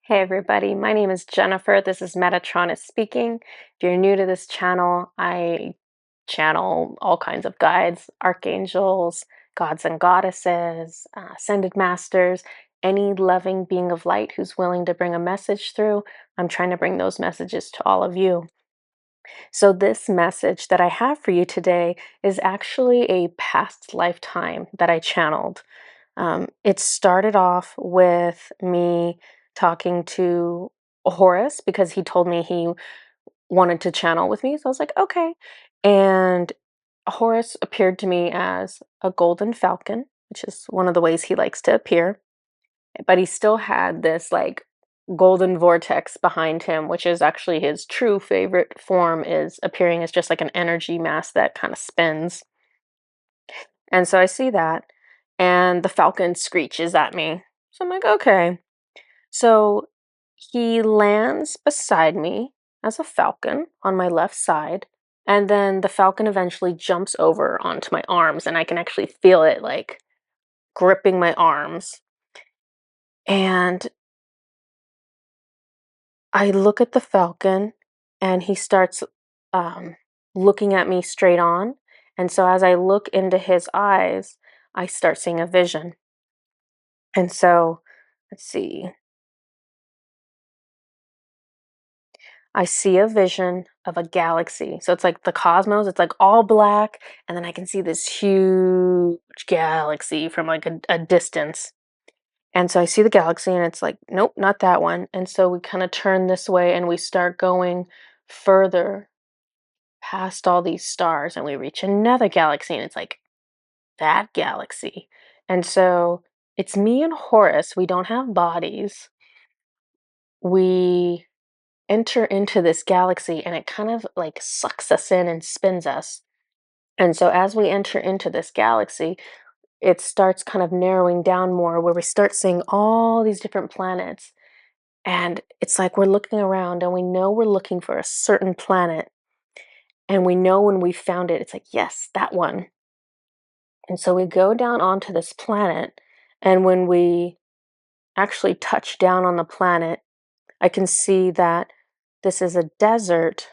Hey everybody, my name is Jennifer. This is Metatron speaking. If you're new to this channel, I channel all kinds of guides, archangels, gods and goddesses, ascended masters, any loving being of light who's willing to bring a message through. I'm trying to bring those messages to all of you. So this message that I have for you today is actually a past lifetime that I channeled. It started off with me talking to Horus because he told me he wanted to channel with me. So I was like, okay. And Horus appeared to me as a golden falcon, which is one of the ways he likes to appear. But he still had this like golden vortex behind him, which is actually his true favorite form, is appearing as just like an energy mass that kind of spins. And so I see that, and the falcon screeches at me. So I'm like, okay. So he lands beside me as a falcon on my left side, and then the falcon eventually jumps over onto my arms, and I can actually feel it like gripping my arms. And I look at the falcon, and he starts um, looking at me straight on. And so as I look into his eyes, I start seeing a vision. And so, let's see, I see a vision of a galaxy. So it's like the cosmos, it's like all black, and then I can see this huge galaxy from like a distance. And so I see the galaxy, and it's like, nope, not that one. And so we kind of turn this way and we start going further past all these stars, and we reach another galaxy, and it's like that galaxy. And so it's me and Horus. We don't have bodies. We enter into this galaxy, and it kind of like sucks us in and spins us. And so as we enter into this galaxy, it starts kind of narrowing down more, where we start seeing all these different planets. And it's like we're looking around and we know we're looking for a certain planet. And we know when we found it, it's like, yes, that one. And so we go down onto this planet. And when we actually touch down on the planet, I can see that this is a desert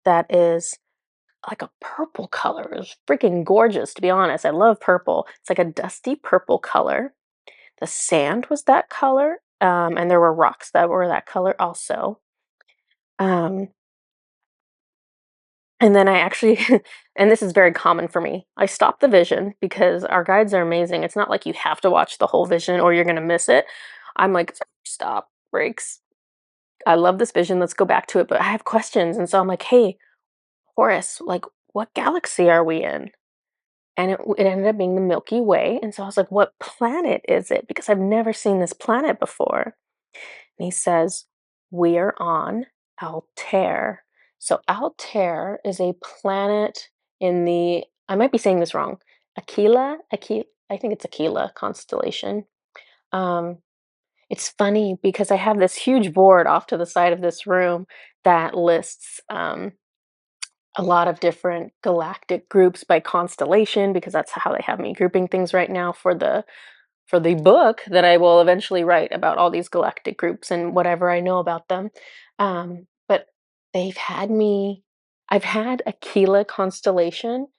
that is like a purple color. It was freaking gorgeous, to be honest. I love purple. It's like a dusty purple color. The sand was that color, and there were rocks that were that color also. Um, and then I actually, and this is very common for me, I stopped the vision because our guides are amazing. It's not like you have to watch the whole vision or you're going to miss it. I'm like, stop, breaks. I love this vision. Let's go back to it. But I have questions. And so I'm like, hey, Horus, like, what galaxy are we in? And it ended up being the Milky Way. And so I was like, what planet is it? Because I've never seen this planet before. And he says, we are on Altair. So Altair is a planet in the, I might be saying this wrong, Aquila, I think it's Aquila constellation. Um, it's funny because I have this huge board off to the side of this room that lists a lot of different galactic groups by constellation, because that's how they have me grouping things right now for the book that I will eventually write about all these galactic groups and whatever I know about them. But they've had me, I've had Aquila constellation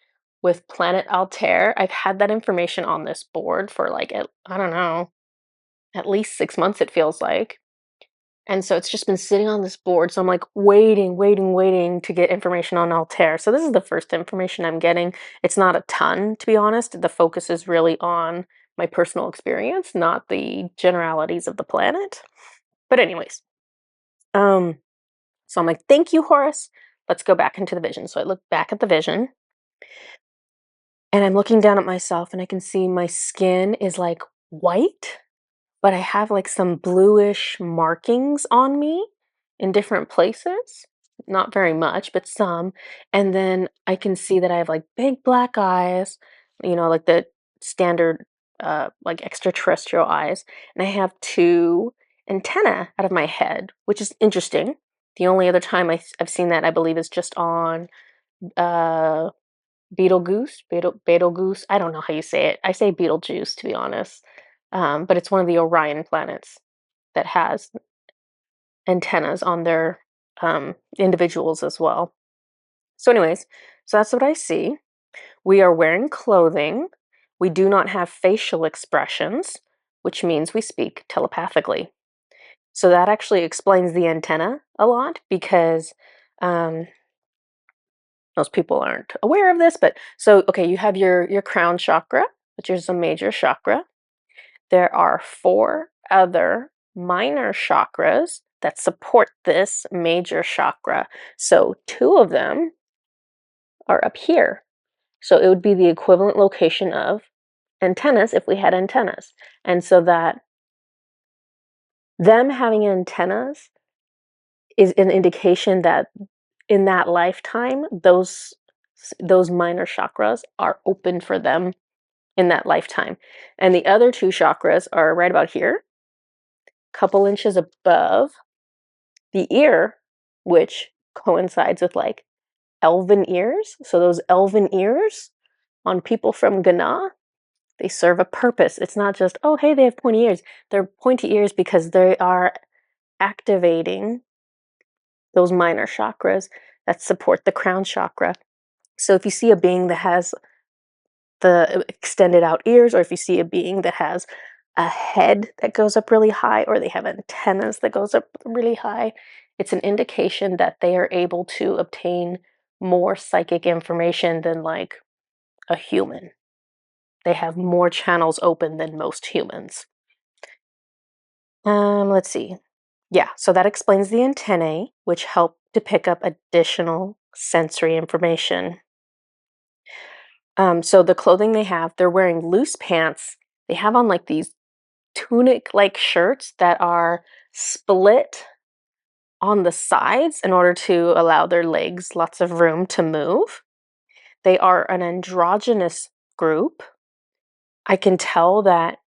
with planet Altair. I've had that information on this board for like, I don't know, at least 6 months, it feels like. And so it's just been sitting on this board. So I'm like waiting to get information on Altair. So this is the first information I'm getting. It's not a ton, to be honest. The focus is really on my personal experience, not the generalities of the planet. But anyways, um, so I'm like, thank you, Horus. Let's go back into the vision. So I look back at the vision, and I'm looking down at myself, and I can see my skin is like white, but I have like some bluish markings on me in different places. Not very much, but some. And then I can see that I have like big black eyes, like the standard, like extraterrestrial eyes. And I have two antennae out of my head, which is interesting. The only other time I've seen that, I believe, is just on uh, Betelgeuse. I don't know how you say it. I say Betelgeuse, to be honest. But it's one of the Orion planets that has. antennas on their individuals as well. So, anyways, so that's what I see. We are wearing clothing. We do not have facial expressions, which means we speak telepathically. So that actually explains the antenna a lot because um, most people aren't aware of this. But so, okay, you have your crown chakra, which is a major chakra. There are 4 other minor chakras that support this major chakra. So 2 of them are up here. So it would be the equivalent location of antennas if we had antennas. And so that them having antennas is an indication that in that lifetime, those minor chakras are open for them in that lifetime. And the other 2 chakras are right about here, couple inches above the ear, which coincides with like elven ears. So those elven ears on people from Ghana, they serve a purpose. It's not just, oh, hey, they have pointy ears. They're pointy ears because they are activating those minor chakras that support the crown chakra. So if you see a being that has the extended out ears, or if you see a being that has a head that goes up really high, or they have antennas that goes up really high, it's an indication that they are able to obtain more psychic information than like a human. They have more channels open than most humans. Let's see. Yeah, so that explains the antennae, which help to pick up additional sensory information. So the clothing they have, they're wearing loose pants. They have on like these tunic-like shirts that are split on the sides in order to allow their legs lots of room to move. They are an androgynous group. I can tell that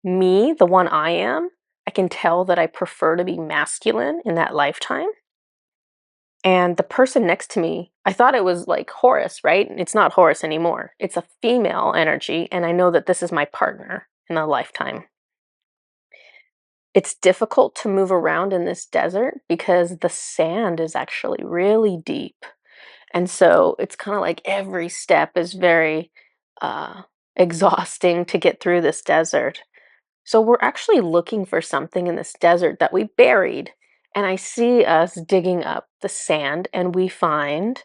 me, the one I am, I can tell that I prefer to be masculine in that lifetime. And the person next to me, I thought it was like Horus, right? It's not Horus anymore. It's a female energy, and I know that this is my partner in a lifetime. It's difficult to move around in this desert because the sand is actually really deep. And so it's kind of like every step is very uh, exhausting to get through this desert. So we're actually looking for something in this desert that we buried. And I see us digging up the sand and we find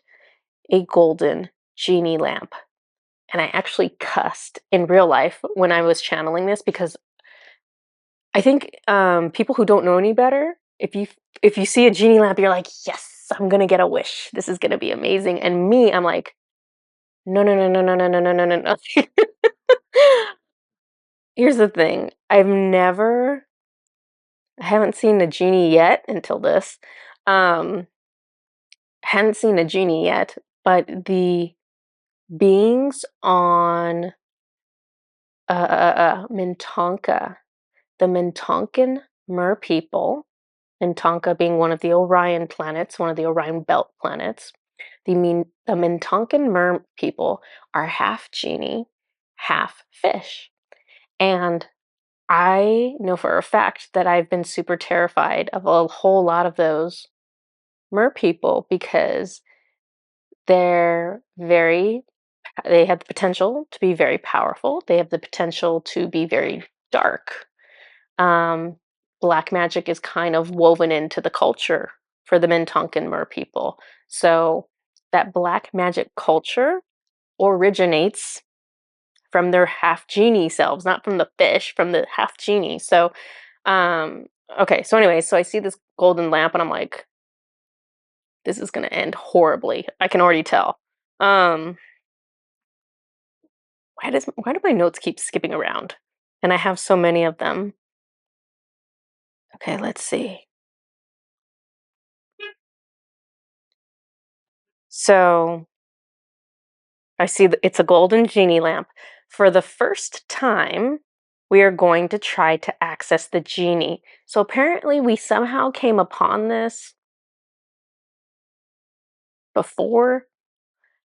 a golden genie lamp. And I actually cussed in real life when I was channeling this because I think people who don't know any better, if you see a genie lamp, you're like, yes, I'm gonna get a wish. This is gonna be amazing. And me, I'm like, no, no, no, no, no, no, no, no, no, no, no. Here's the thing. I haven't seen a genie yet until this. Hadn't seen a genie yet, but the beings on Mintanka, the Mintankan merpeople, Mintaka being one of the Orion planets, one of the Orion belt planets, the Mintankan merpeople are half genie, half fish. And I know for a fact that I've been super terrified of a whole lot of those merpeople because they're very they have the potential to be very powerful. They have the potential to be very dark. Um, Black magic is kind of woven into the culture for the Mintonkan Mer people. So that black magic culture originates from their half genie selves, not from the fish, from the half genie. So, um, okay. So, anyway, so I see this golden lamp, and I'm like, this is going to end horribly. I can already tell. Um, why do my notes keep skipping around? And I have so many of them. Okay, let's see. So I see that it's a golden genie lamp. For the first time, we are going to try to access the genie. So apparently, we somehow came upon this before,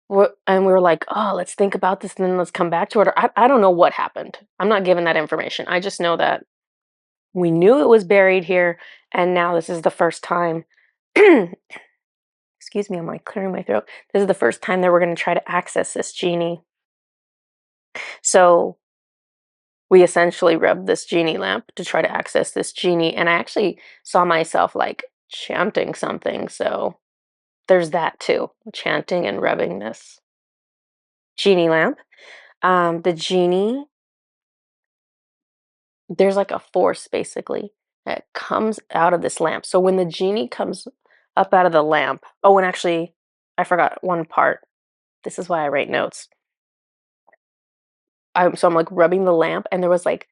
and we were like, oh, let's think about this and then let's come back to it. Or I don't know what happened. I'm not given that information. I just know that We knew it was buried here, and now this is the first time. Excuse me, I'm like clearing my throat. This is the first time that we're going to try to access this genie. So we essentially rubbed this genie lamp to try to access this genie, and I actually saw myself like chanting something. So there's that too, chanting and rubbing this genie lamp. The genie, there's like a force basically that comes out of this lamp. So when the genie comes up out of the lamp, oh, and actually, I forgot one part. This is why I write notes. So I'm like rubbing the lamp, and there was like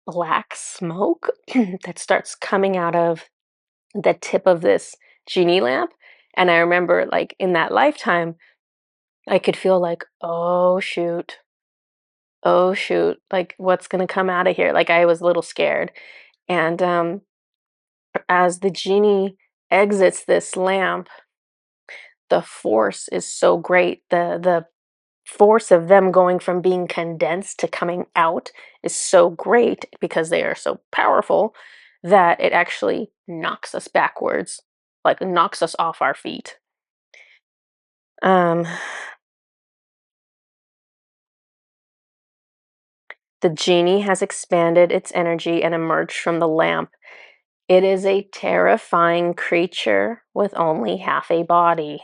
black smoke that starts coming out of the tip of this genie lamp. And I remember, like, in that lifetime, I could feel like, oh shoot, like, what's gonna come out of here? Like, I was a little scared. And as the genie exits this lamp, the force is so great. The force of them going from being condensed to coming out is so great because they are so powerful that it actually knocks us backwards, like knocks us off our feet. Um, the genie has expanded its energy and emerged from the lamp. It is a terrifying creature with only half a body.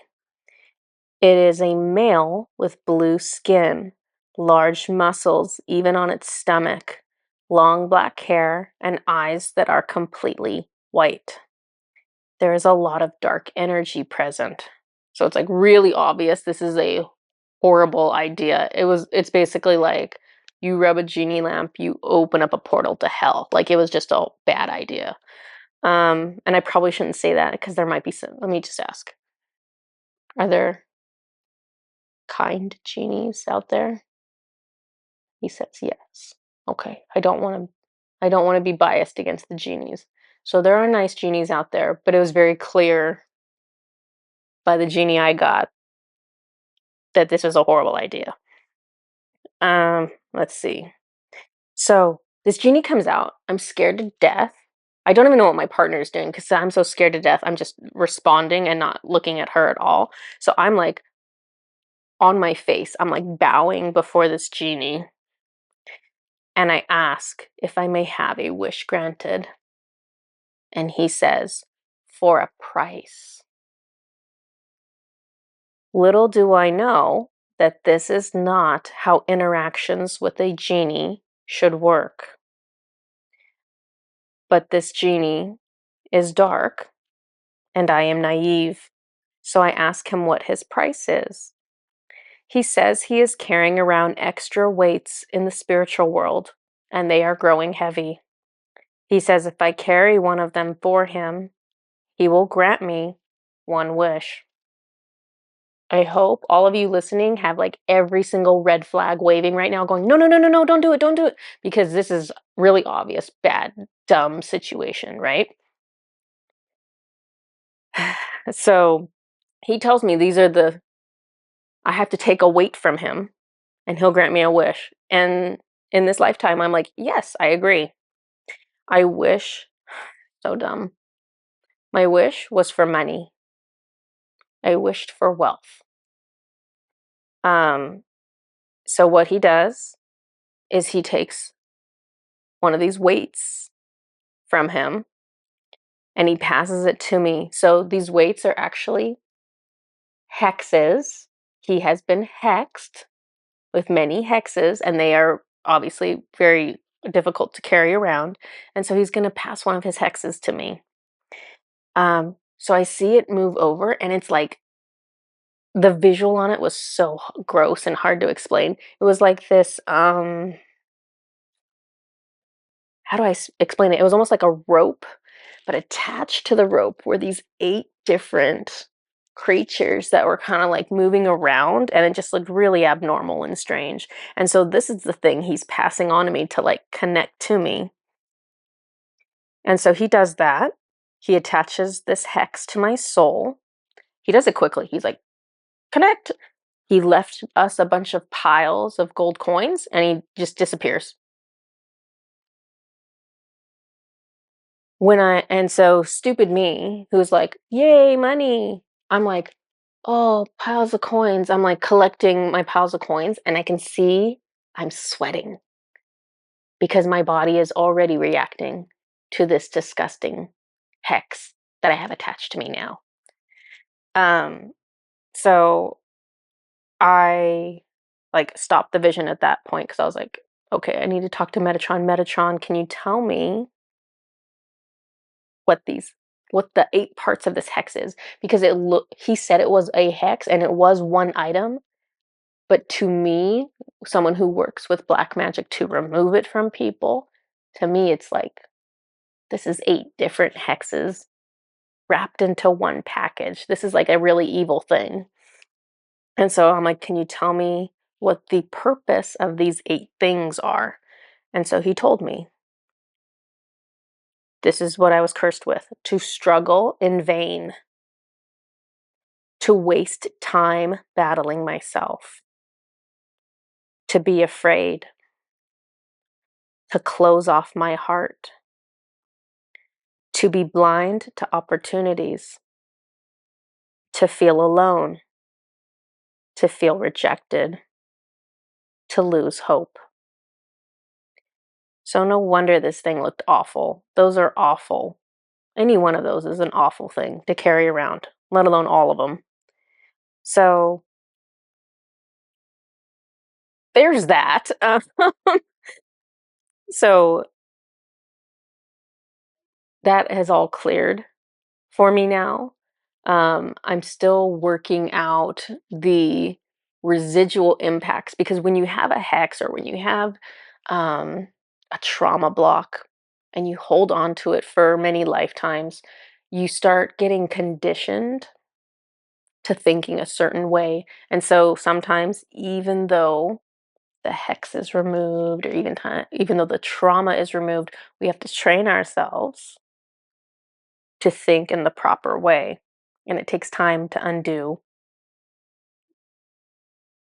It is a male with blue skin, large muscles even on its stomach, long black hair, and eyes that are completely white. There is a lot of dark energy present. So it's like really obvious this is a horrible idea. It's basically like you rub a genie lamp, you open up a portal to hell. Like it was just a bad idea. And I probably shouldn't say that because there might be some. Let me just ask. Are there kind genies out there? He says yes. Okay. I don't want to be biased against the genies. So there are nice genies out there, but it was very clear by the genie I got that this was a horrible idea. Let's see. So this genie comes out. I'm scared to death. I don't even know what my partner is doing because I'm so scared to death. I'm just responding and not looking at her at all. So I'm like on my face. I'm like bowing before this genie. And I ask if I may have a wish granted. And he says, for a price. Little do I know that this is not how interactions with a genie should work. But this genie is dark, and I am naive, so I ask him what his price is. He says he is carrying around extra weights in the spiritual world, and they are growing heavy. He says if I carry one of them for him, he will grant me one wish. I hope all of you listening have like every single red flag waving right now, going, no, no, no, no, no, don't do it, because this is really obvious, bad, dumb situation, right? So he tells me I have to take a weight from him and he'll grant me a wish. And in this lifetime, I'm like, yes, I agree. I wish, so dumb. My wish was for money. I wished for wealth. Um, so what he does is he takes one of these weights from him and he passes it to me. So these weights are actually hexes. He has been hexed with many hexes, and they are obviously very difficult to carry around. And so he's going to pass one of his hexes to me. So I see it move over, and it's like the visual on it was so gross and hard to explain. It was like this. How do I explain it? It was almost like a rope, but attached to the rope were these 8 different creatures that were kind of like moving around, and it just looked really abnormal and strange. And so this is the thing he's passing on to me to like connect to me. And so he does that. He attaches this hex to my soul. He does it quickly. He's like, connect. He left us a bunch of piles of gold coins and he just disappears. And so stupid me, who's like, yay, money. I'm like, oh, piles of coins. I'm like collecting my piles of coins, and I can see I'm sweating because my body is already reacting to this disgusting hex that I have attached to me now. Um, so I like stopped the vision at that point because I was like, okay, I need to talk to Metatron. Metatron, can you tell me what these what the 8 parts of this hex is? Because he said it was a hex and it was one item, but to me, someone who works with black magic to remove it from people, to me it's like this is 8 different hexes wrapped into one package. This is like a really evil thing. And so I'm like, can you tell me what the purpose of these 8 things are? And so he told me, this is what I was cursed with: to struggle in vain, to waste time battling myself, to be afraid, to close off my heart, to be blind to opportunities, to feel alone, to feel rejected, to lose hope. So no wonder this thing looked awful. Those are awful. Any one of those is an awful thing to carry around, let alone all of them. So there's that. So that has all cleared for me now. I'm still working out the residual impacts because when you have a hex or when you have a trauma block and you hold on to it for many lifetimes, you start getting conditioned to thinking a certain way. And so sometimes, even though the hex is removed, or even though the trauma is removed, we have to train ourselves to think in the proper way. And it takes time to undo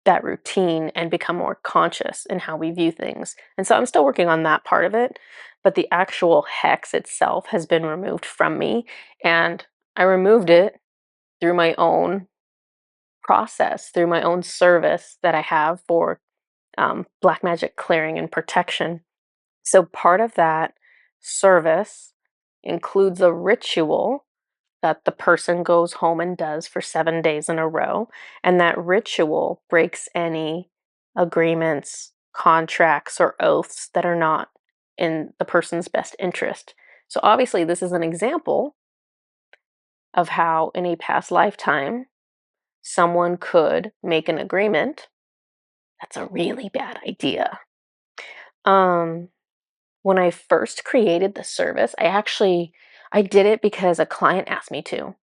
that routine and become more conscious in how we view things. And so I'm still working on that part of it, but the actual hex itself has been removed from me. And I removed it through my own process, through my own service that I have for black magic clearing and protection. So part of that service includes a ritual that the person goes home and does for 7 days in a row. And that ritual breaks any agreements, contracts, or oaths that are not in the person's best interest. So obviously, this is an example of how in a past lifetime, someone could make an agreement. That's a really bad idea. Um, when I first created the service, I did it because a client asked me to.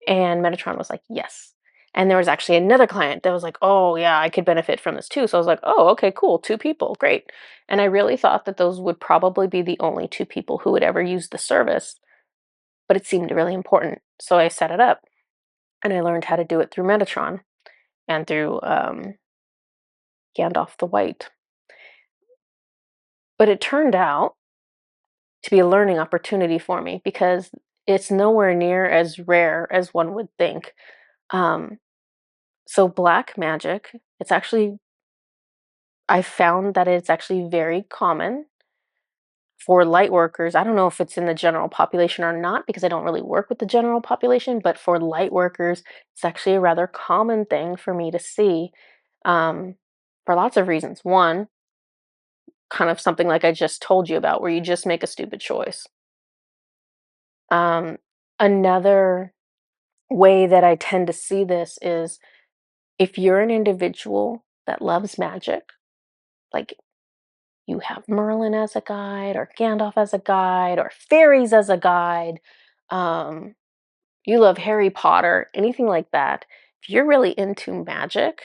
And Metatron was like, yes. And there was actually another client that was like, oh, yeah, I could benefit from this too. So I was like, oh, okay, cool. 2 people, great. And I really thought that those would probably be the only 2 people who would ever use the service, but it seemed really important. So I set it up and I learned how to do it through Metatron and through Gandalf the White. But it turned out to be a learning opportunity for me because it's nowhere near as rare as one would think. Um, so black magic, I found that it's actually very common for light workers. I don't know if it's in the general population or not because I don't really work with the general population, but for light workers, it's actually a rather common thing for me to see for lots of reasons. One, kind of something like I just told you about, where you just make a stupid choice. Um, Another way that I tend to see this is if you're an individual that loves magic, like you have Merlin as a guide, or Gandalf as a guide, or fairies as a guide, um, you love Harry Potter, anything like that. If you're really into magic,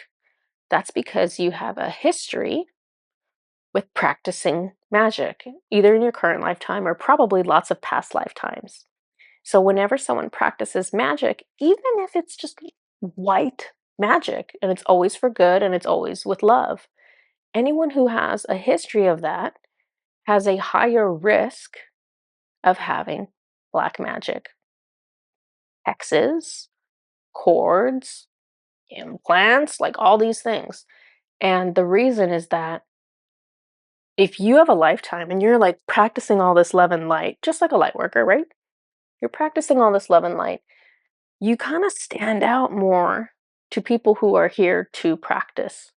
that's because you have a history with practicing magic, either in your current lifetime or probably lots of past lifetimes. So, whenever someone practices magic, even if it's just white magic and it's always for good and it's always with love, anyone who has a history of that has a higher risk of having black magic, hexes, cords, implants, like all these things. And the reason is that if you have a lifetime and you're like practicing all this love and light, just like a light worker, right? You're practicing all this love and light, you kind of stand out more to people who are here to practice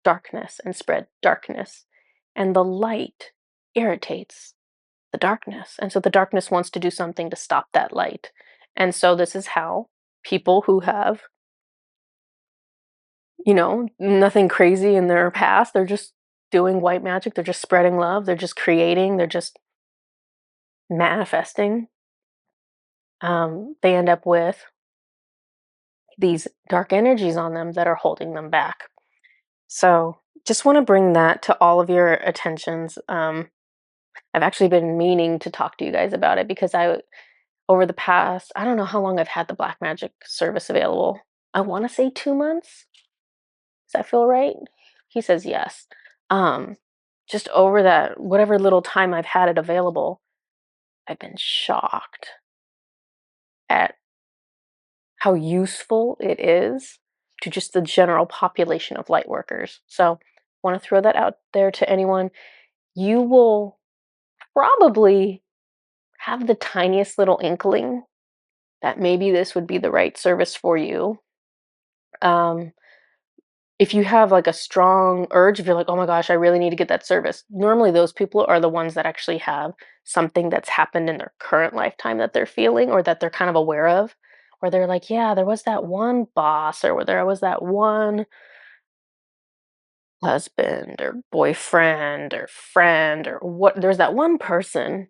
darkness and spread darkness. And the light irritates the darkness. And so the darkness wants to do something to stop that light. And so this is how people who have, nothing crazy in their past, they're just doing white magic, they're just spreading love, they're just creating, they're just manifesting. They end up with these dark energies on them that are holding them back. So just want to bring that to all of your attentions. I've actually been meaning to talk to you guys about it because over the past, I don't know how long I've had the black magic service available. I want to say 2 months. Does that feel right? He says yes. Um, just over that, whatever little time I've had it available, I've been shocked at how useful it is to just the general population of light workers. So, want to throw that out there to anyone. You will probably have the tiniest little inkling that maybe this would be the right service for you. Um, if you have like a strong urge, if you're like, oh my gosh, I really need to get that service, normally those people are the ones that actually have something that's happened in their current lifetime that they're feeling or that they're kind of aware of, where they're like, yeah, there was that one boss or there was that one husband or boyfriend or friend or what, there's that one person.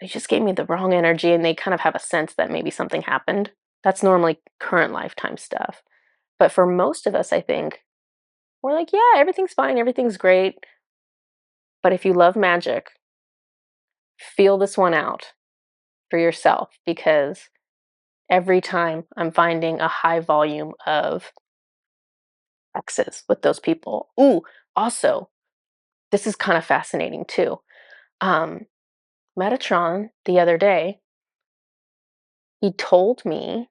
They just gave me the wrong energy and they kind of have a sense that maybe something happened. That's normally current lifetime stuff. But for most of us, I think, we're like, yeah, everything's fine, everything's great. But if you love magic, feel this one out for yourself because every time I'm finding a high volume of X's with those people. Ooh, also, this is kind of fascinating too. Um, Metatron the other day, he told me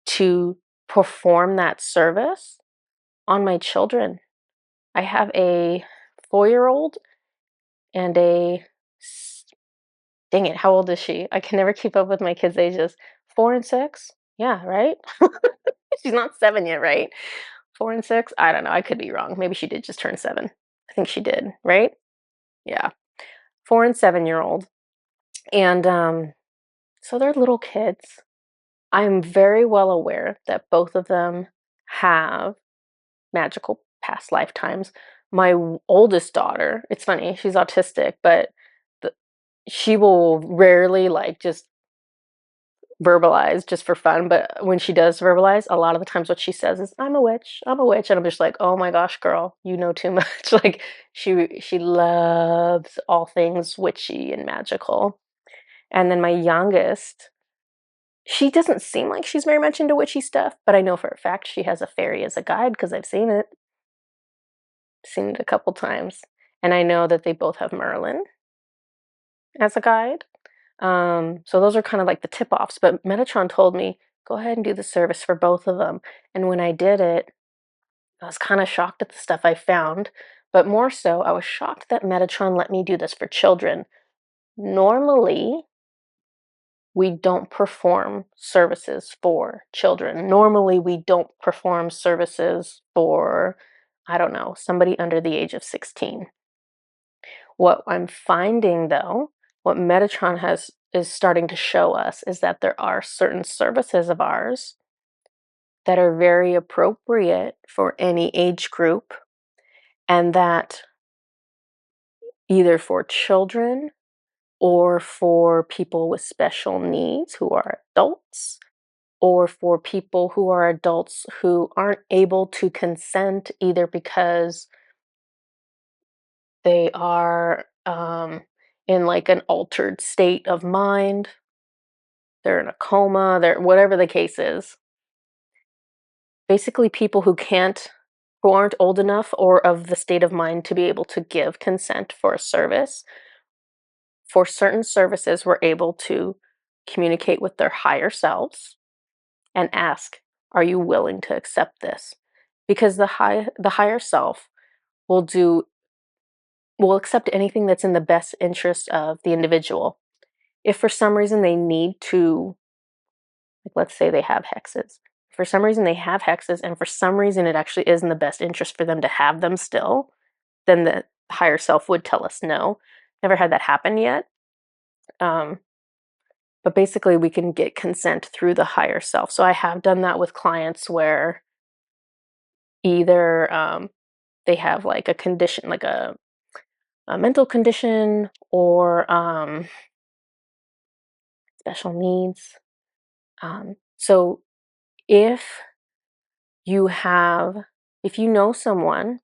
to perform that service on my children. I have a 4-year-old and dang it, how old is she? I can never keep up with my kids' ages. 4 and 6? Yeah, right? She's not 7 yet, right? 4 and 6? I don't know, I could be wrong. Maybe she did just turn 7. I think she did, right? Yeah. 4 and 7-year-old. And, so they're little kids. I'm very well aware that both of them have magical past lifetimes. My oldest daughter, it's funny, she's autistic, but the she will rarely, like, just verbalize just for fun, but when she does verbalize, a lot of the times what she says is, "I'm a witch, I'm a witch," and I'm just like, "Oh my gosh, girl, you know too much." Like, she loves all things witchy and magical. And then my youngest, she doesn't seem like she's very much into witchy stuff, but I know for a fact she has a fairy as a guide because 'cause I've seen it a couple times, and I know that they both have Merlin as a guide. So those are kind of like the tip-offs, but Metatron told me, "Go ahead and do the service for both of them." And when I did it, I was kinda shocked at the stuff I found, but more so, I was shocked that Metatron let me do this for children. Normally, we don't perform services for children. Normally, we don't perform services for, I don't know, somebody under the age of 16. What I'm finding though, what Metatron has is starting to show us is that there are certain services of ours that are very appropriate for any age group, and that either for children or for people with special needs who are adults, or for people who are adults who aren't able to consent either because they are in like an altered state of mind, they're in a coma, they're whatever the case is. Basically, people who aren't old enough or of the state of mind to be able to give consent for a service. for certain services, we're able to communicate with their higher selves and ask, are you willing to accept this? Because the higher self will do will accept anything that's in the best interest of the individual. If for some reason they need to, like, let's say they have hexes. For some reason they have hexes, and for some reason it actually is in the best interest for them to have them still, then the higher self would tell us no. Never had that happen yet. But basically, we can get consent through the higher self. So I have done that with clients where either they have like a condition, like a mental condition, or special needs. So if you have, if you know someone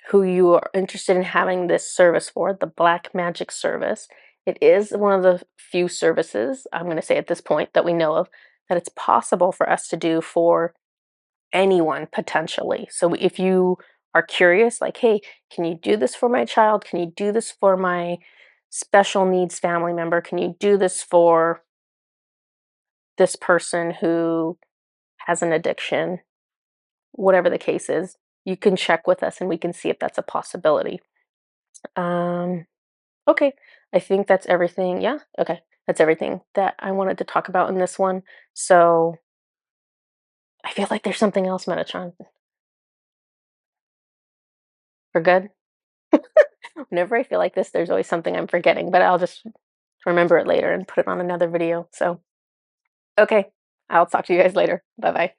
who you are interested in having this service for, the black magic service, it is one of the few services, I'm going to say at this point, that we know of, that it's possible for us to do for anyone potentially. So if you are curious, like, hey, can you do this for my child? Can you do this for my special needs family member? Can you do this for this person who has an addiction? Whatever the case is, you can check with us and we can see if that's a possibility. Um, okay, I think that's everything. Yeah, okay, that's everything that I wanted to talk about in this one. So I feel like there's something else, Metatron. We're good. Whenever I feel like this, there's always something I'm forgetting, but I'll just remember it later and put it on another video. So, okay, I'll talk to you guys later. Bye bye.